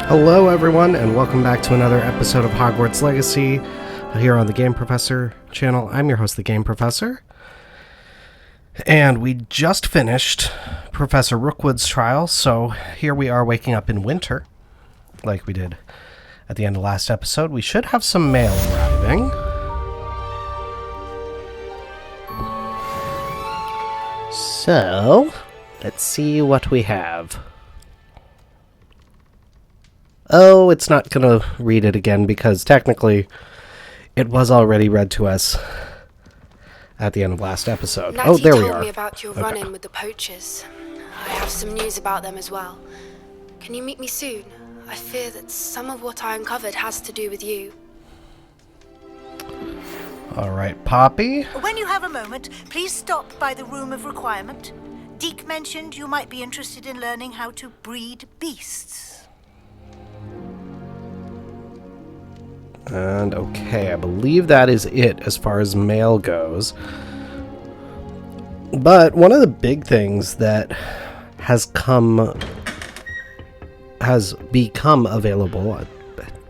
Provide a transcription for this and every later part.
Hello everyone, and welcome back to another episode of Hogwarts Legacy here on the Game Professor channel. I'm your host, the Game Professor, and we just finished Professor Rookwood's trial, so here we are waking up in winter, like we did at the end of last episode. We should have some mail arriving. So, let's see what we have. Oh, it's not going to read it again because technically it was already read to us at the end of last episode. Natty oh, there we are. told me about your run-in with the poachers. I have some news about them as well. Can you meet me soon? I fear that some of what I uncovered has to do with you. All right, Poppy. When you have a moment, please stop by the Room of Requirement. Deke mentioned you might be interested in learning how to breed beasts. And okay, I believe that is it as far as mail goes. But one of the big things that has become available,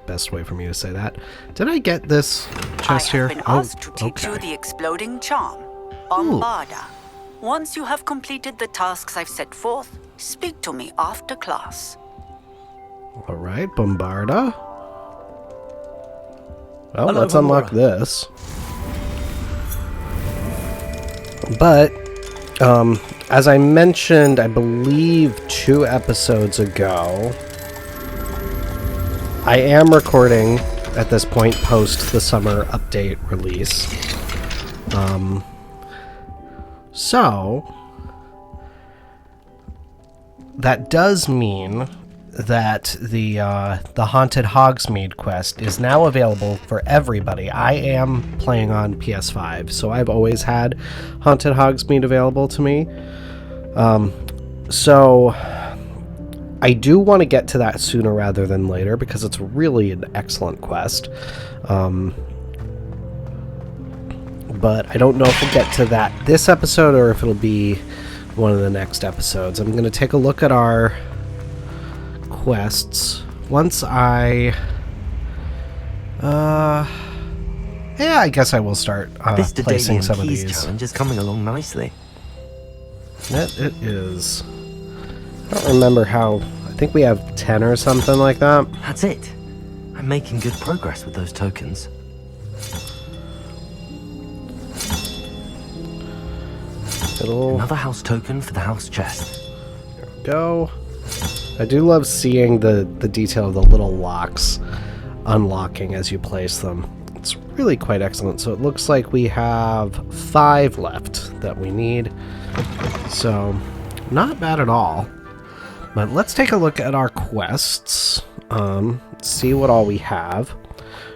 best way for me to say that. Did I get this chest here? I have been asked to teach you the exploding charm, Bombarda. Once you have completed the tasks I've set forth, speak to me after class. All right, Bombarda. Well, Hello, let's unlock this. But, as I mentioned, I believe 2 episodes ago, I am recording, at this point, post the summer update release. So, that does mean that the Haunted Hogsmeade quest is now available for everybody. I am playing on PS5, so I've always had Haunted Hogsmeade available to me. So I do want to get to that sooner rather than later because it's really an excellent quest. But I don't know if we'll get to that this episode or if it'll be one of the next episodes. I'm going to take a look at our quests once I I guess I will start placing some of these. Challenge is coming along nicely. It is. I don't remember how. I think we have 10 or something like that. That's it. I'm making good progress with those tokens. Another house token for the house chest. There we go. I do love seeing the detail of the little locks unlocking as you place them. It's really quite excellent. So it looks like we have 5 left that we need. So, not bad at all. But let's take a look at our quests. See what all we have.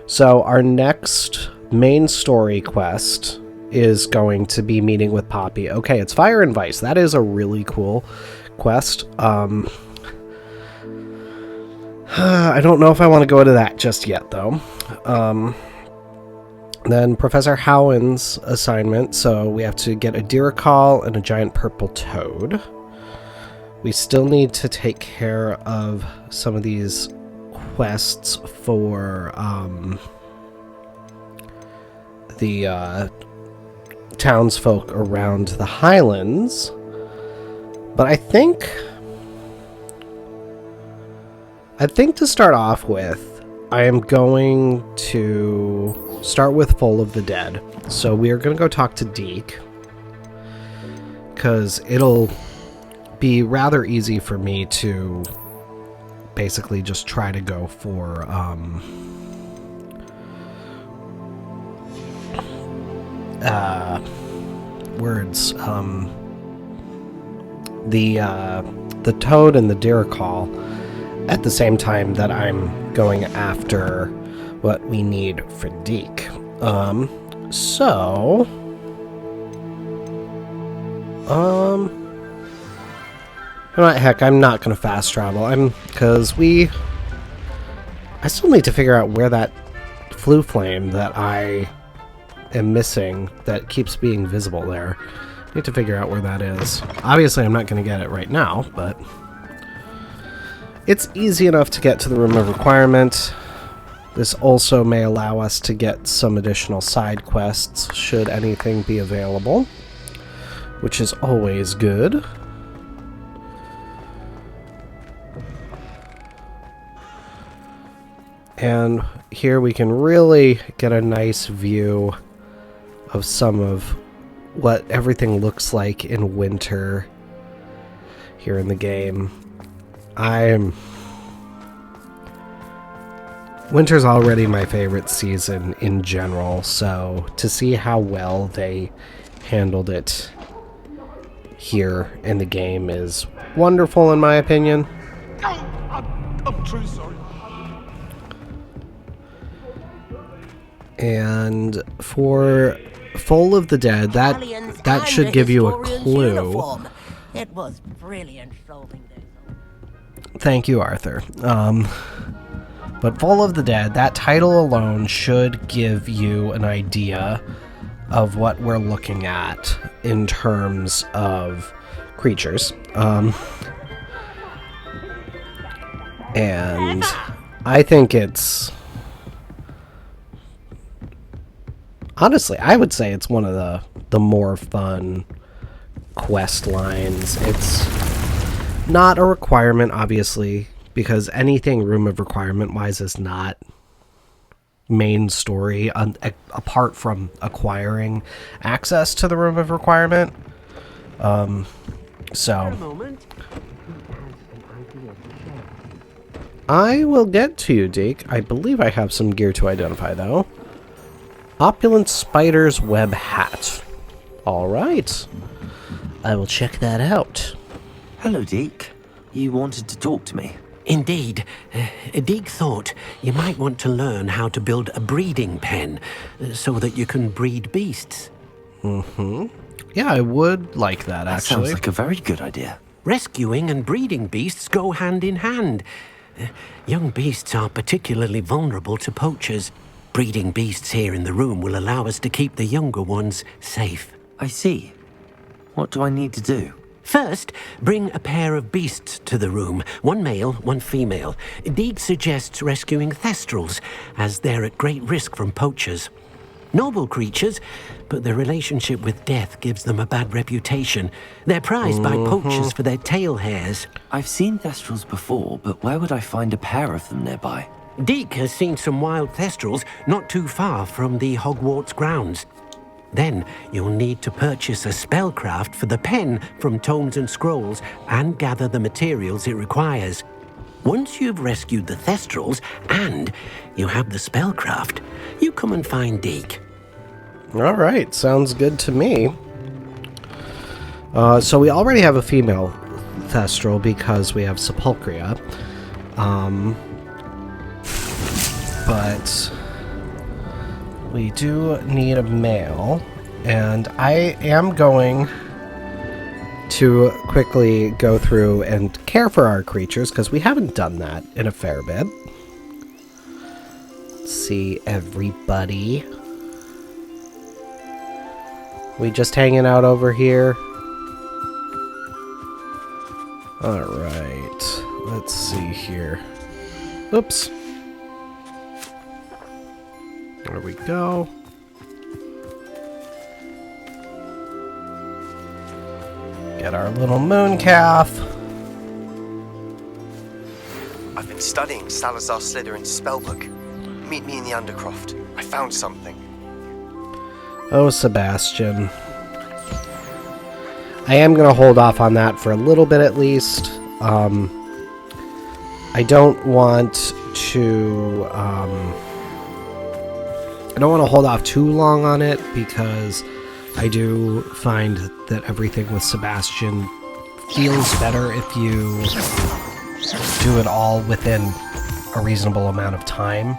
So our next main story quest is going to be meeting with Poppy. Okay, it's Fire and Vice. That is a really cool quest. I don't know if I want to go to that just yet, though. Then Professor Howland's assignment. So we have to get a Diricol and a giant purple toad. We still need to take care of some of these quests for the townsfolk around the Highlands. But I think to start off with, I am going to start with Foal of the Dead. So we are going to go talk to Deke, because it'll be rather easy for me to basically just try to go for the toad and the Diricol at the same time that I'm going after what we need for Deke. You know what, heck, I'm not going to fast travel. Because I still need to figure out where that flue flame that I am missing that keeps being visible there. I need to figure out where that is. Obviously, I'm not going to get it right now, but It's easy enough to get to the Room of Requirement. This also may allow us to get some additional side quests, should anything be available, which is always good. And here we can really get a nice view of some of what everything looks like in winter here in the game. Winter's already my favorite season in general, so to see how well they handled it here in the game is wonderful in my opinion. I'm truly sorry. And for Foal of the Dead, that should give you a clue. Uniform. It was brilliant solving those. Thank you, Arthur. But Foal of the Dead, that title alone should give you an idea of what we're looking at in terms of creatures. And I think it's... Honestly, I would say it's one of the more fun quest lines. It's not a requirement, obviously, because anything Room of Requirement-wise is not main story, apart from acquiring access to the Room of Requirement. So... I will get to you, Deke. I believe I have some gear to identify, though. Opulent Spider's Web Hat. Alright. I will check that out. Hello, Deke. You wanted to talk to me? Indeed. Deke thought you might want to learn how to build a breeding pen so that you can breed beasts. Mm-hmm. Yeah, I would like that, actually. Sounds like a very good idea. Rescuing and breeding beasts go hand in hand. Young beasts are particularly vulnerable to poachers. Breeding beasts here in the room will allow us to keep the younger ones safe. I see. What do I need to do? First, bring a pair of beasts to the room. One male, one female. Deke suggests rescuing thestrals, as they're at great risk from poachers. Noble creatures, but their relationship with death gives them a bad reputation. They're prized by poachers for their tail hairs. I've seen thestrals before, but where would I find a pair of them nearby? Deke has seen some wild thestrals not too far from the Hogwarts grounds. Then you'll need to purchase a spellcraft for the pen from Tomes and Scrolls and gather the materials it requires. Once you've rescued the thestrals and you have the spellcraft, you come and find Deke. Alright, sounds good to me. So we already have a female thestral because we have Sepulchria. But we do need a male, and I am going to quickly go through and care for our creatures, because we haven't done that in a fair bit. Let's see, everybody. We just hanging out over here? Alright, let's see here. Oops. There we go. Get our little moon calf. I've been studying Salazar Slytherin's spellbook. Meet me in the Undercroft. I found something. Oh, Sebastian. I am going to hold off on that for a little bit at least. I don't want to... I don't want to hold off too long on it, because I do find that everything with Sebastian feels better if you do it all within a reasonable amount of time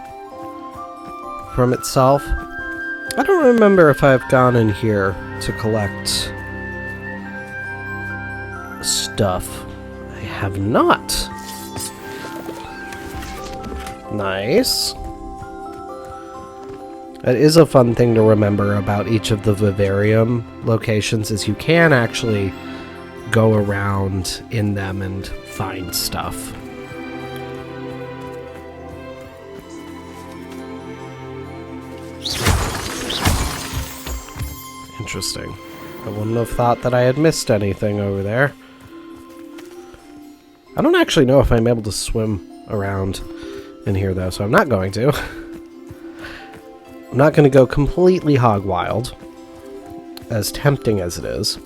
from itself. I don't remember if I've gone in here to collect stuff. I have not. Nice. That is a fun thing to remember about each of the vivarium locations, is you can actually go around in them and find stuff. interesting. I wouldn't have thought that I had missed anything over there. I don't actually know if I'm able to swim around in here, though, so I'm not going to. I'm not going to go completely hog wild, as tempting as it is.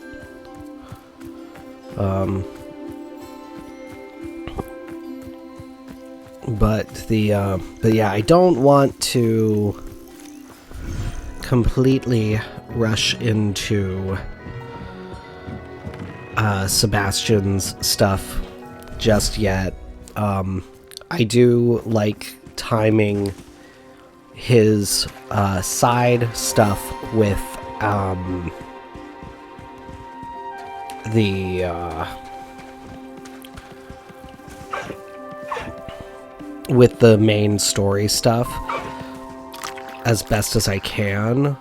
But yeah, I don't want to completely rush into Sebastian's stuff just yet. I do like timing his side stuff with the main story stuff as best as I can.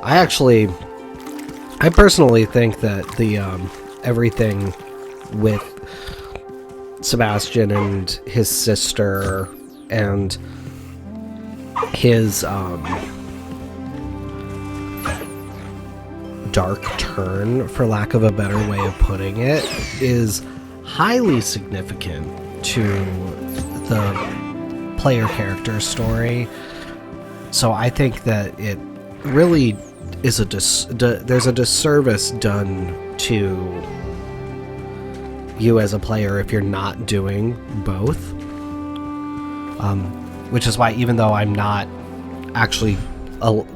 I personally think that the everything with Sebastian and his sister and his dark turn, for lack of a better way of putting it, is highly significant to the player character story. So I think that it really is there's a disservice done to you as a player if you're not doing both. Which is why, even though I'm not actually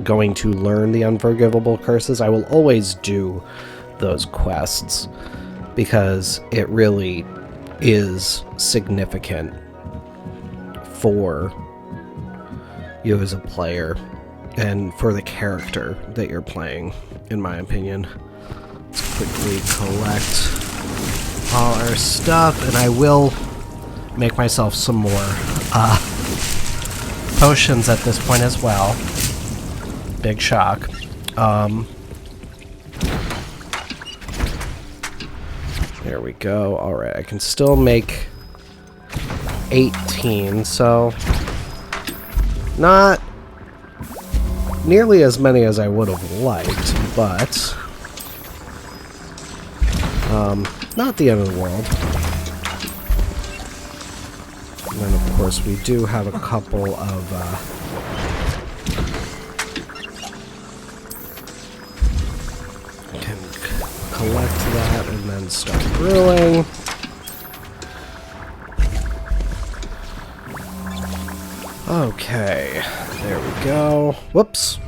going to learn the unforgivable curses, I will always do those quests, because it really is significant for you as a player and for the character that you're playing, in my opinion. Let's quickly collect all our stuff, and I will make myself some more potions at this point as well. Big shock. There we go. Alright, I can still make 18, so not nearly as many as I would have liked, but not the end of the world. And then, of course, we do have a couple of can collect that and then start brewing. Okay, there we go. Whoops.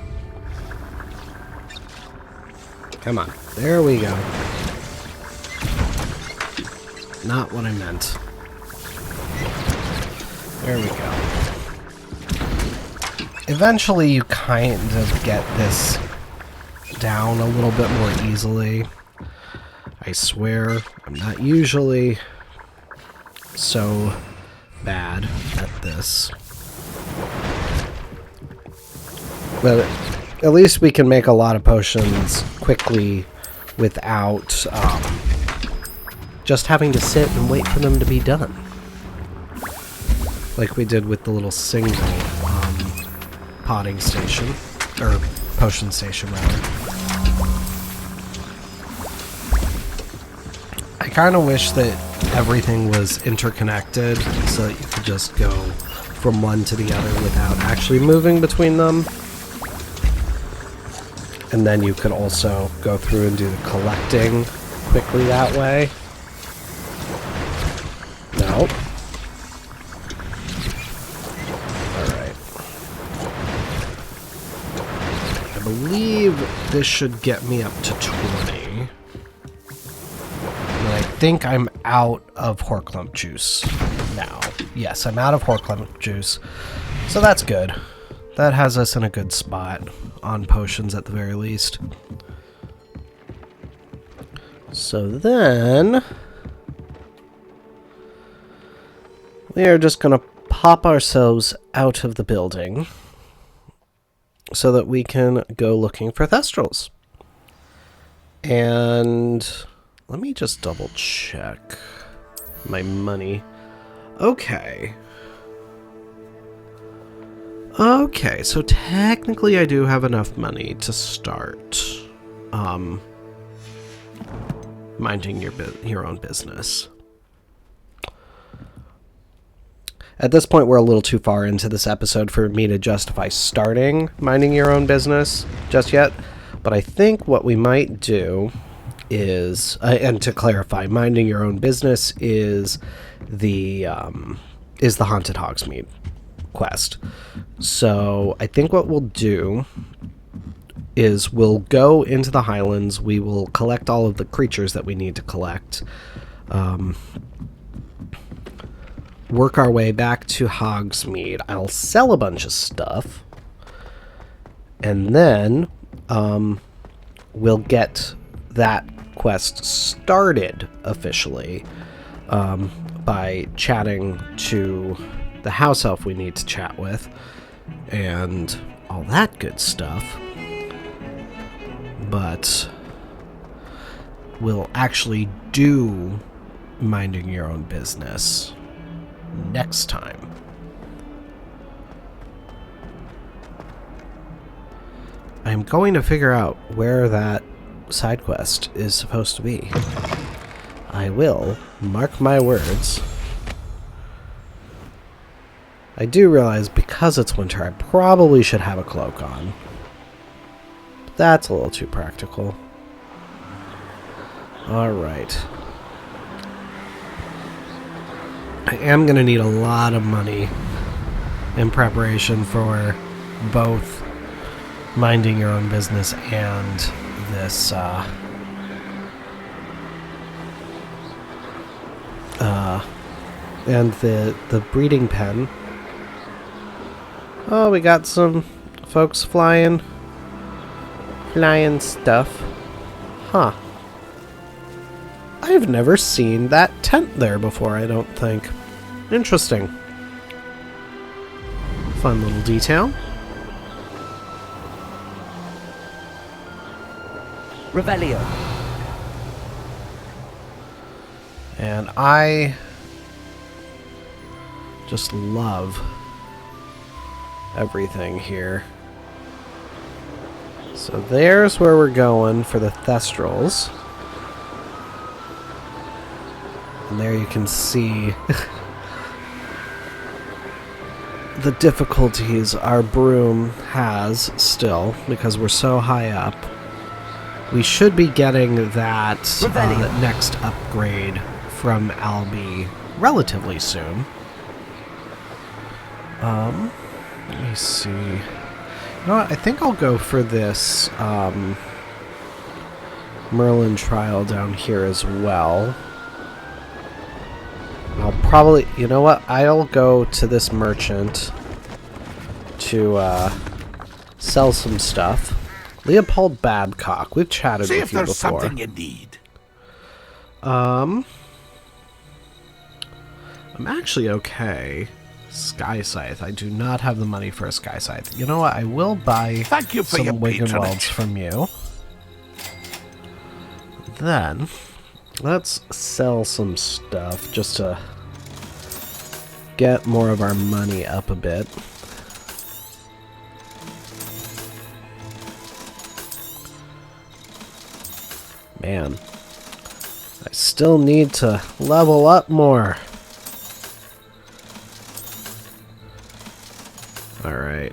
Come on. There we go. Not what I meant. There we go. Eventually you kind of get this down a little bit more easily. I swear, I'm not usually so bad at this. But at least we can make a lot of potions quickly without just having to sit and wait for them to be done. Like we did with the little single potting station, or potion station rather. I kind of wish that everything was interconnected so that you could just go from one to the other without actually moving between them. And then you could also go through and do the collecting quickly that way. Nope. Alright. I believe this should get me up to 20. And I think I'm out of Horklump juice now. Yes, I'm out of Horklump juice. So that's good. That has us in a good spot on potions at the very least. So then we are just going to pop ourselves out of the building so that we can go looking for thestrals. And let me just double check my money. Okay. Okay, so technically I do have enough money to start. minding your own business. At this point, we're a little too far into this episode for me to justify starting minding your own business just yet. But I think what we might do is, and to clarify, minding your own business is the Haunted Hogsmeade quest. So I think what we'll do is we'll go into the Highlands. We will collect all of the creatures that we need to collect. Work our way back to Hogsmeade. I'll sell a bunch of stuff. And then we'll get that quest started officially by chatting to the house elf we need to chat with and all that good stuff. But we'll actually do minding your own business next time. I'm going to figure out where that side quest is supposed to be. I will mark my words. I do realize because it's winter, I probably should have a cloak on. That's a little too practical. Alright. I am going to need a lot of money in preparation for both minding your own business and this and the breeding pen. Oh, we got some folks flying stuff. Huh. I've never seen that tent there before, I don't think. Interesting. Fun little detail. Revelio. And I just love everything here. So there's where we're going for the thestrals. And there you can see the difficulties our broom has still because we're so high up. We should be getting that next upgrade from Albie relatively soon. Let me see. You know what? I think I'll go for this Merlin trial down here as well. I'll probably... You know what? I'll go to this merchant to sell some stuff. Leopold Babcock. We've chatted with you before. See if there's something you need. I'm actually okay. Sky Scythe. I do not have the money for a Sky Scythe. You know what? I will buy some Wiggenwelds from you. Then, let's sell some stuff just to get more of our money up a bit. Man, I still need to level up more. Alright.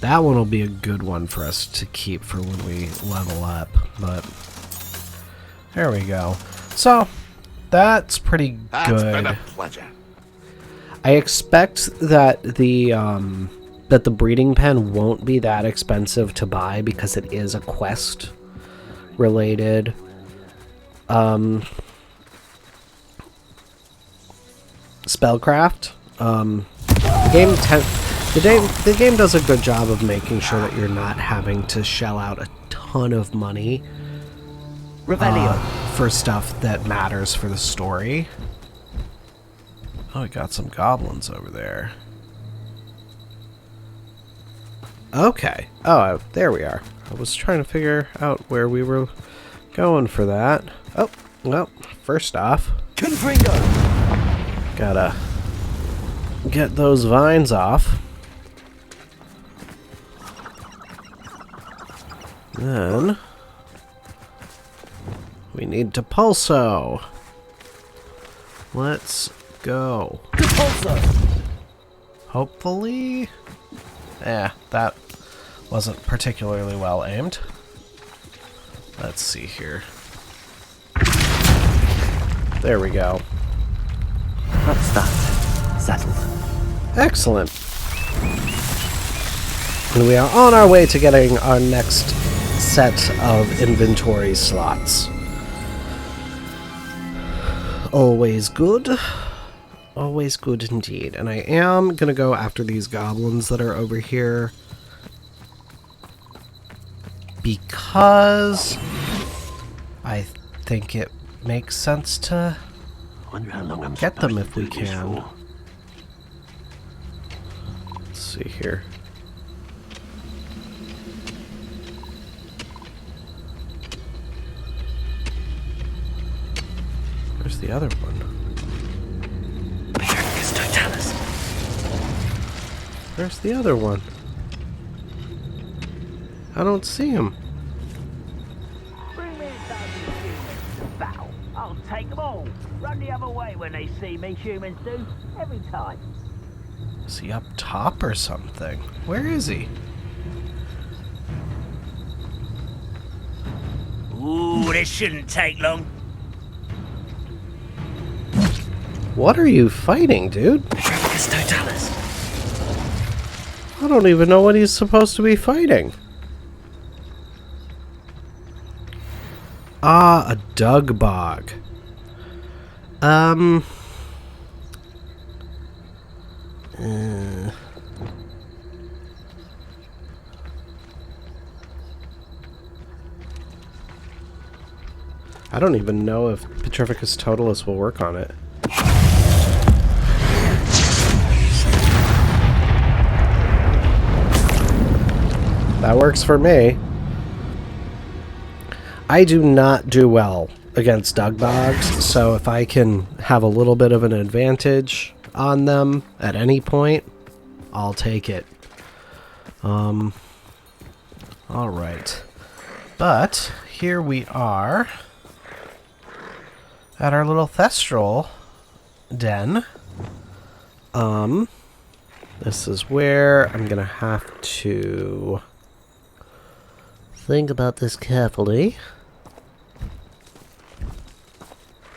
That one will be a good one for us to keep for when we level up, but there we go. So, that's pretty good. That's been a pleasure. I expect that the breeding pen won't be that expensive to buy because it is a quest related spellcraft. The game does a good job of making sure that you're not having to shell out a ton of money for stuff that matters for the story. Oh, we got some goblins over there. Okay. Oh, there we are. I was trying to figure out where we were going for that. Oh, well, first off, gotta get those vines off. Then we need to pulso. Let's go. Hopefully. That wasn't particularly well aimed. Let's see here. There we go. That's that. Settled. Excellent. And we are on our way to getting our next set of inventory slots. Always good. Always good indeed. And I am going to go after these goblins that are over here, because I think it makes sense to get them if we can. Let's see here. Where's the other one? Where's the other one? I don't see him. Bring me a battle. I'll take them all. Run the other way when they see me, humans do. Every time. Is he up top or something? Where is he? Ooh, this shouldn't take long. What are you fighting, dude? I don't even know what he's supposed to be fighting. Ah, a dug bog. I don't even know if Petrificus Totalis will work on it. That works for me. I do not do well against dug bogs, so if I can have a little bit of an advantage on them at any point, I'll take it. Alright. But here we are at our little thestral den. This is where I'm gonna have to think about this carefully.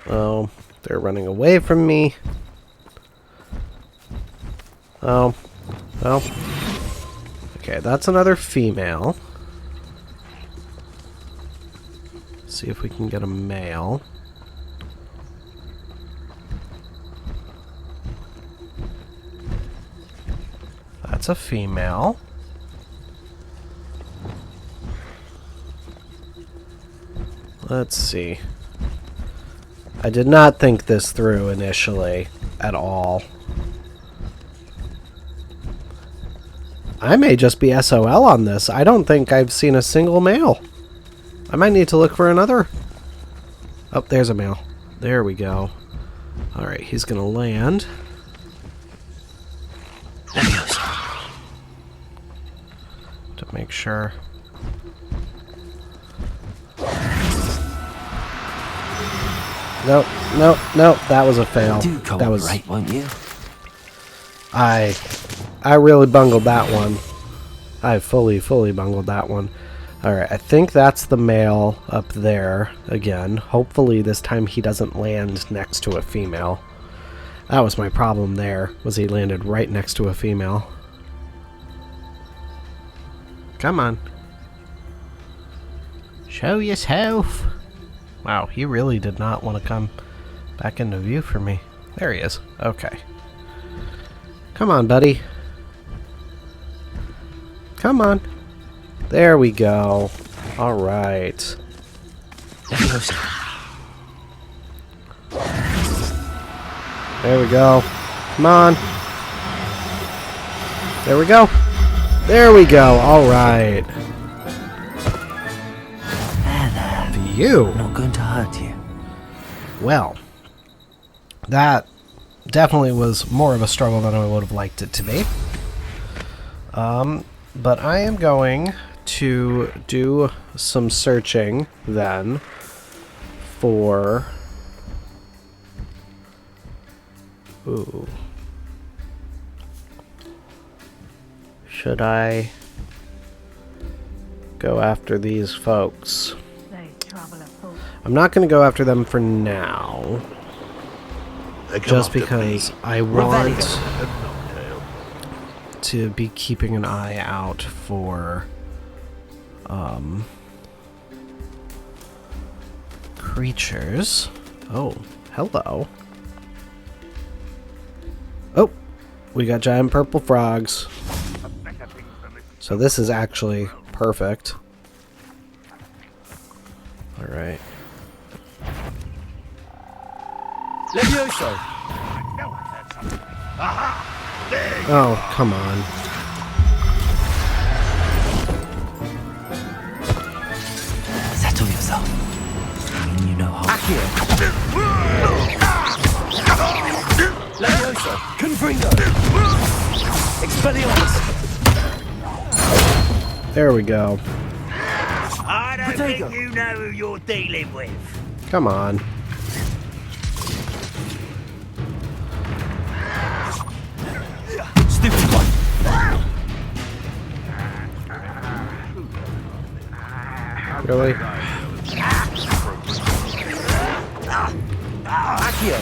Oh, they're running away from me. Oh. Okay, that's another female. See if we can get a male. That's a female. Let's see. I did not think this through initially at all. I may just be SOL on this. I don't think I've seen a single male. I might need to look for another. Oh, there's a male. There we go. Alright, he's gonna land. There he goes. To make sure. Nope. That was a fail. Do That was right, won't you? I really bungled that one. I fully bungled that one. Alright, I think that's the male up there again. Hopefully this time he doesn't land next to a female. That was my problem there, was he landed right next to a female. Come on. Show yourself. Wow, he really did not want to come back into view for me. There he is. Okay. Come on, buddy. Come on. There we go. Alright. There he goes. There we go. Come on. There we go. There we go. Alright. You. Not going to hurt you. Well, that definitely was more of a struggle than I would have liked it to be. But I am going to do some searching then for... Ooh. Should I go after these folks? I'm not going to go after them for now. Just because I want to be keeping an eye out for creatures. Oh, hello. Oh, we got giant purple frogs. So this is actually perfect. Alright. Levioso! Oh, come on. Settle yourself. You know how. Levioso! Confringo! Expelliarmus! There we go. I don't think you know who you're dealing with. Come on. Stupid one! Really? Accio!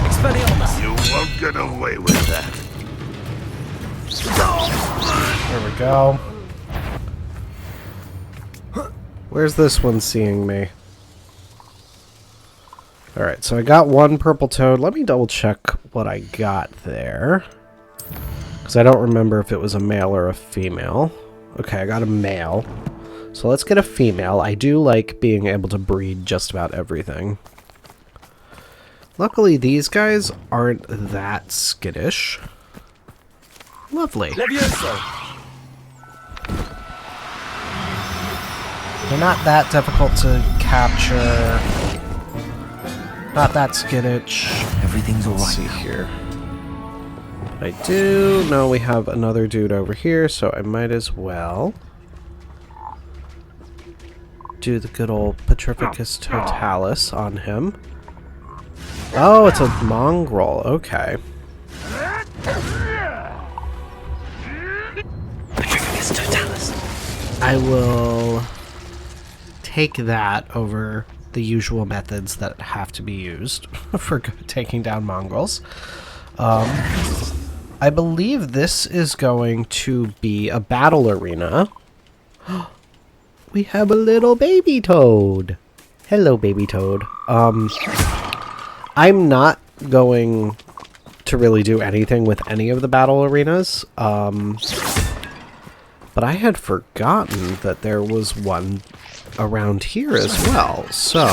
Expelliarmus! You won't get away with that. There we go. Where's this one seeing me? Alright, so I got one purple toad. Let me double check what I got there. Because I don't remember if it was a male or a female. Okay, I got a male. So let's get a female. I do like being able to breed just about everything. Luckily, these guys aren't that skittish. Lovely. Levioso! They're not that difficult to capture. Not that skittish. Everything's alright. Let's see here. I do know we have another dude over here, so I might as well do the good old Petrificus totalis on him. Oh, it's a mongrel. Okay. Petrificus totalis. I will take that over the usual methods that have to be used for taking down mongrels. I believe this is going to be a battle arena. We have a little baby toad. Hello, baby toad. I'm not going to really do anything with any of the battle arenas. But I had forgotten that there was one around here as well, so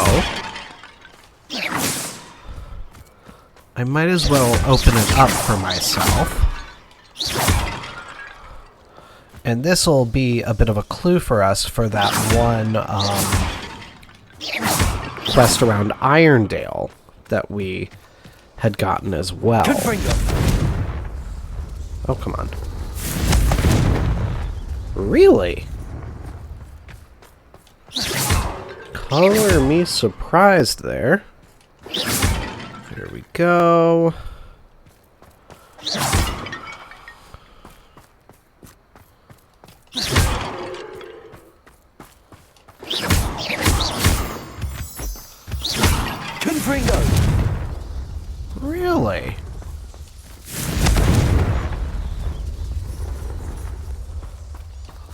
I might as well open it up for myself. And this will be a bit of a clue for us for that one quest around Irondale that we had gotten as well. Oh, come on. Really? Color me surprised there. There we go. Confringo! Really?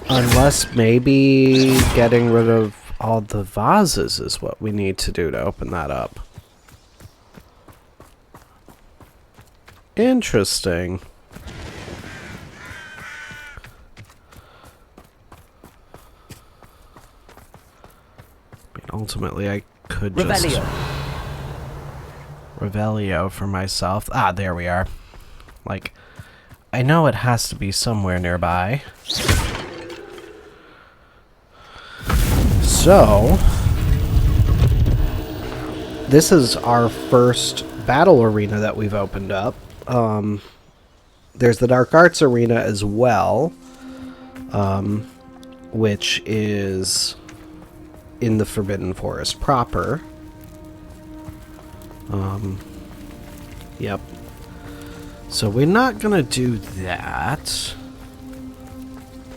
Unless maybe getting rid of all the vases is what we need to do to open that up. Interesting. I mean, ultimately, I could just... Revelio for myself. Ah, there we are. Like, I know it has to be somewhere nearby. So, this is our first battle arena that we've opened up. There's the Dark Arts arena as well. which is in the Forbidden Forest proper. Yep. So we're not gonna do that.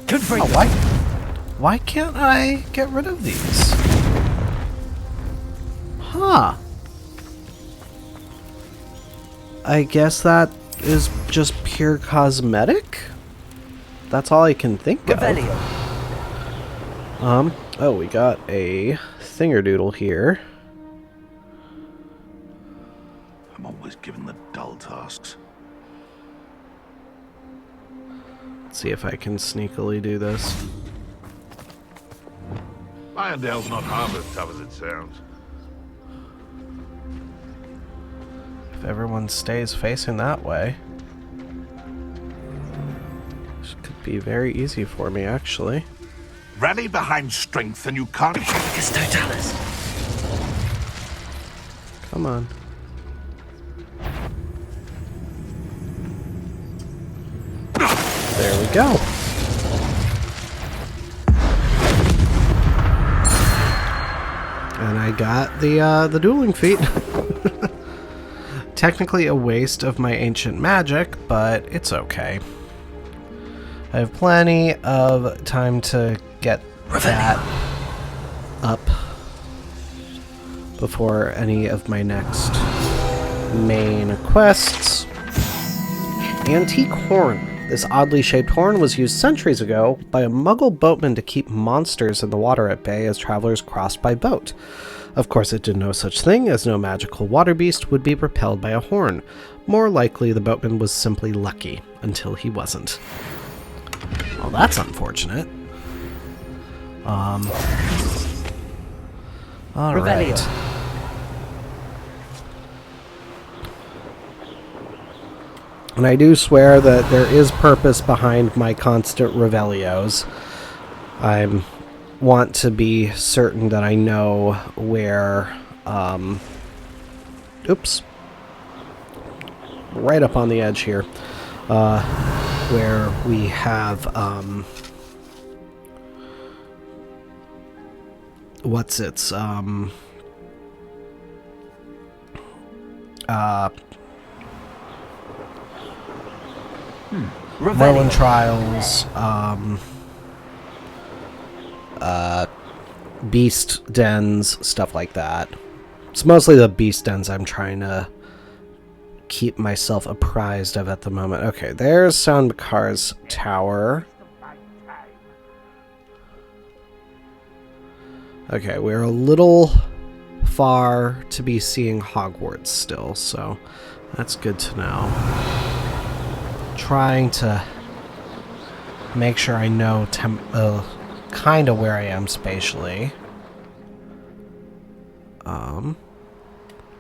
Confringo. Why can't I get rid of these? Huh. I guess that is just pure cosmetic? That's all I can think Revelio. of. Oh, we got a thingerdoodle here. I'm always given the dull tasks. Let's see if I can sneakily do this. Irondale's not half as tough as it sounds. If everyone stays facing that way. This could be very easy for me, actually. Rally behind strength and you can't... It's Totalis. Come on. There we go. And I got the dueling feat. Technically a waste of my ancient magic, but it's okay. I have plenty of time to get that up before any of my next main quests. Antique horn. This oddly shaped horn was used centuries ago by a Muggle boatman to keep monsters in the water at bay as travelers crossed by boat. Of course, it did no such thing, as no magical water beast would be propelled by a horn. More likely, the boatman was simply lucky, until he wasn't. Well, that's unfortunate. Alright. And I do swear that there is purpose behind my constant Revelios. I want to be certain that I know where, oops. Right up on the edge here. Where we have, what's its, Merlin Trials, beast dens, stuff like that. It's mostly the beast dens I'm trying to keep myself apprised of at the moment. Okay, there's Sound Makar's tower. Okay, we're a little far to be seeing Hogwarts still, so that's good to know. Trying to make sure I know kind of where I am spatially.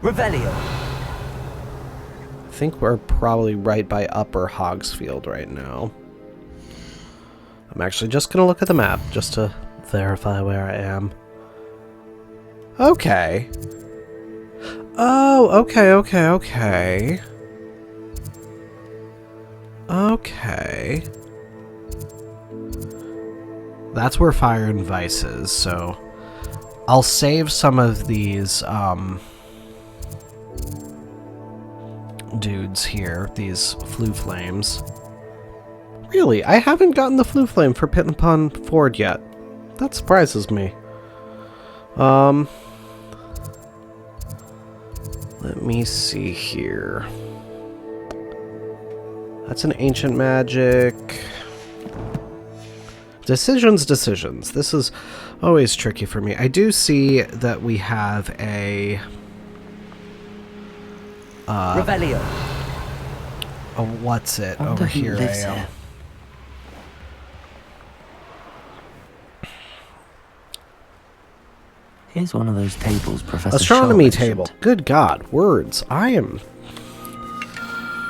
Revelio. I think we're probably right by Upper Hogsfield right now. I'm actually just going to look at the map just to verify where I am. Okay. Oh, okay. Okay. That's where Fire and Vice is, so I'll save some of these dudes here, these Flue Flames. Really, I haven't gotten the Flue Flame for Pit and Pun Ford yet. That surprises me. Let me see here. That's an Ancient Magic. Decisions. This is always tricky for me. I do see that we have a... Revelio. What's it over here? Here's one of those tables, Professor Astronomy Shaw table. mentioned. Good God, words. I am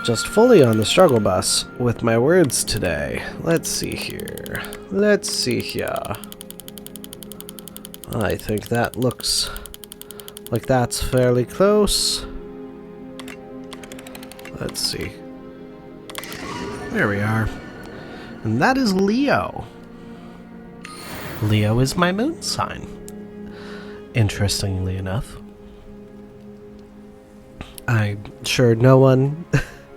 just fully on the struggle bus with my words today. Let's see here. I think that looks like that's fairly close. Let's see. There we are. And that is Leo. Leo is my moon sign. Interestingly enough. I'm sure no one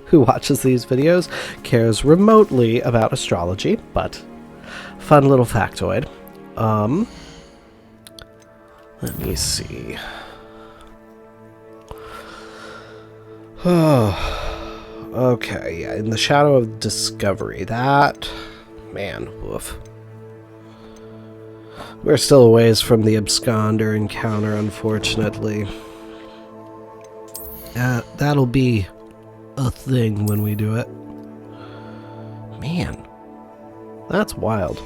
who watches these videos cares remotely about astrology, but fun little factoid. Let me see. Oh, okay, yeah, in the shadow of discovery. That, man, woof. We're still a ways from the absconder encounter, unfortunately. That'll be a thing when we do it. Man, that's wild.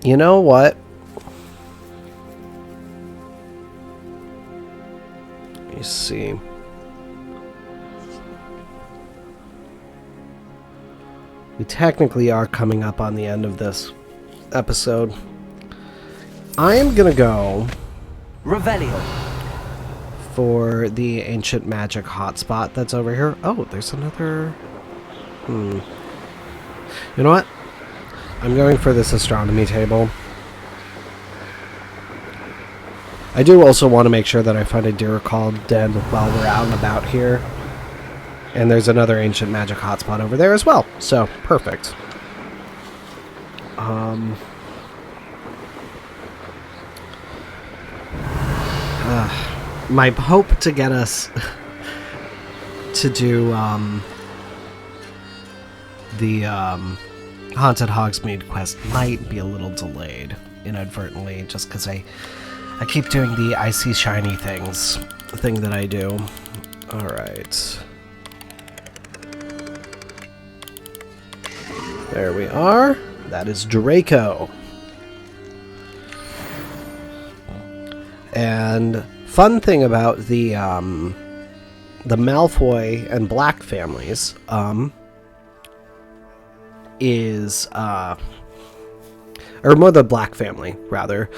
You know what? Let me see. We technically are coming up on the end of this episode. I am gonna go Revelio for the Ancient Magic Hotspot that's over here. Oh, there's another... You know what? I'm going for this astronomy table. I do also want to make sure that I find a deer call den while we're out and about here. And there's another Ancient Magic Hotspot over there as well. So, perfect. My hope to get us to do the Haunted Hogsmeade quest might be a little delayed inadvertently, just because I keep doing the I see shiny thing that I do. Alright. There we are. That is Draco. And fun thing about the Malfoy and Black families is or more the Black family rather,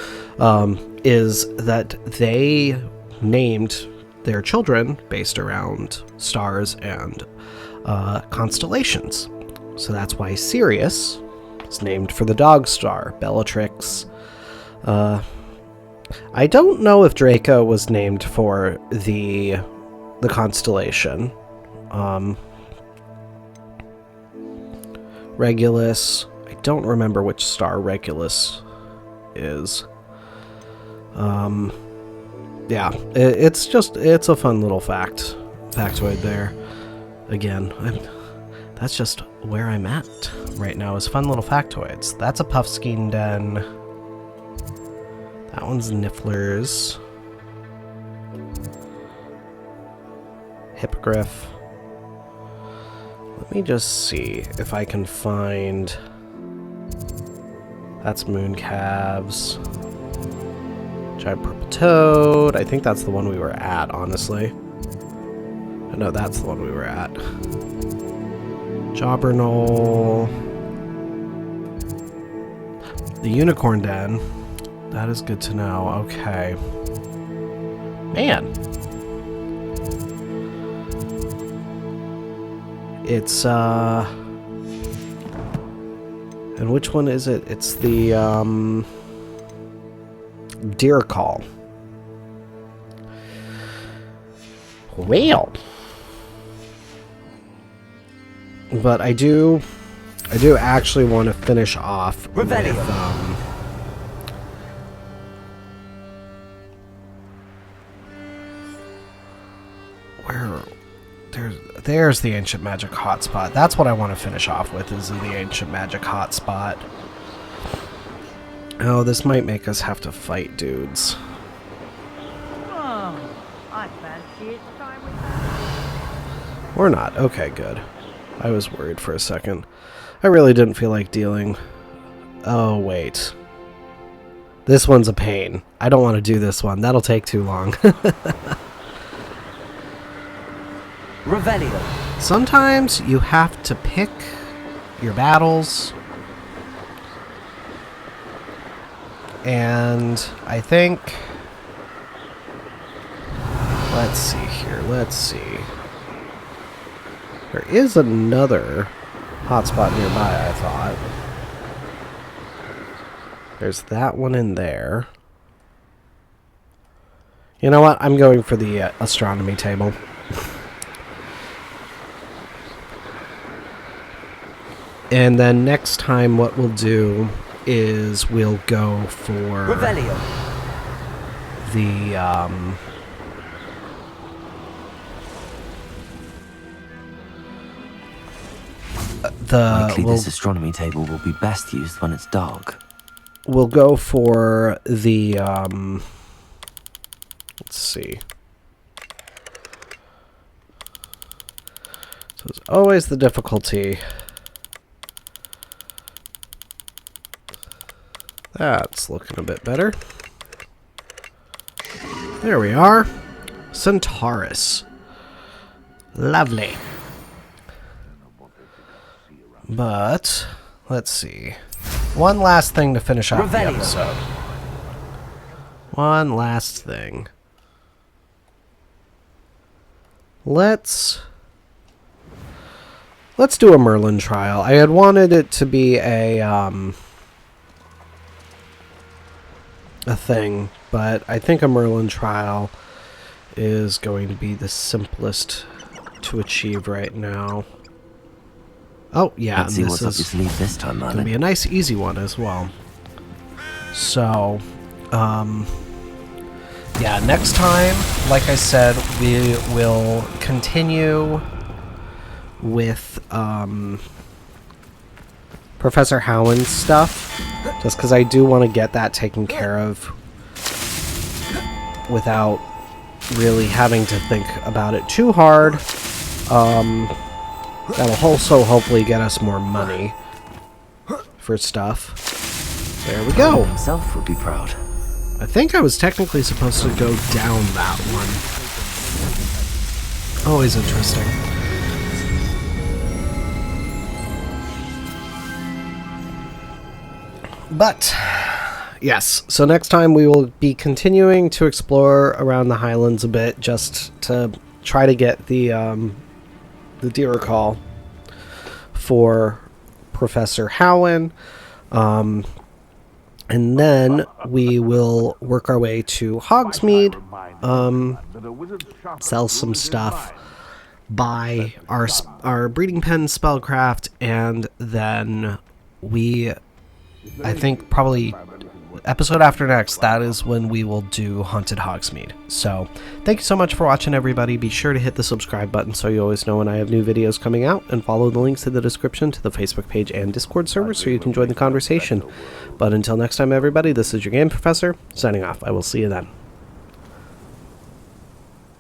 is that they named their children based around stars and constellations. So that's why Sirius is named for the dog star, Bellatrix. I don't know if Draco was named for the constellation. Regulus. I don't remember which star Regulus is. Yeah, it's a fun little factoid there. Again, that's just where I'm at right now, is fun little factoids. That's a Puffskein den. That one's Nifflers. Hippogriff. Let me just see if I can find... That's Mooncalves. Giant Purple Toad. I think that's the one we were at, honestly. No, that's the one we were at. Jobbernol. The Unicorn Den. That is good to know. Okay. Man. It's, and which one is it? It's the, Deer Call. Well. But I do actually want to finish off with, there's the Ancient Magic Hotspot. That's what I want to finish off with, is the Ancient Magic Hotspot. Oh, this might make us have to fight dudes. Oh, I fancy it's time we had. Or not. Okay, good. I was worried for a second. I really didn't feel like dealing. Oh, wait. This one's a pain. I don't want to do this one. That'll take too long. Revelio. Sometimes you have to pick your battles. And I think... Let's see here. Let's see. There is another hotspot nearby, I thought. There's that one in there. You know what? I'm going for the astronomy table. And then next time what we'll do is we'll go for Revelio. the Likely this astronomy table will be best used when it's dark. We'll go for the let's see. So it's always the difficulty. That's looking a bit better. There we are. Centaurus. Lovely. But, let's see. One last thing to finish off the episode. One last thing. Let's do a Merlin trial. I had wanted it to be a thing, but I think a Merlin trial is going to be the simplest to achieve right now. Oh, yeah, Let's see what's up your sleeve this time, Merlin. Gonna be a nice, easy one as well. So, yeah, next time, like I said, we will continue with, Professor Howland's stuff, just because I do want to get that taken care of without really having to think about it too hard. That'll also hopefully get us more money for stuff. There we go. Himself would be proud. I think I was technically supposed to go down that one. Always interesting. But, yes, so next time we will be continuing to explore around the Highlands a bit, just to try to get the deer call for Professor Howland. And then we will work our way to Hogsmeade, sell some stuff, buy our breeding pen spellcraft, and then I think probably episode after next, that is when we will do Haunted Hogsmeade. So, thank you so much for watching, everybody. Be sure to hit the subscribe button so you always know when I have new videos coming out, and follow the links in the description to the Facebook page and Discord server so you can join the conversation. But until next time, everybody, this is your Game Professor, signing off. I will see you then.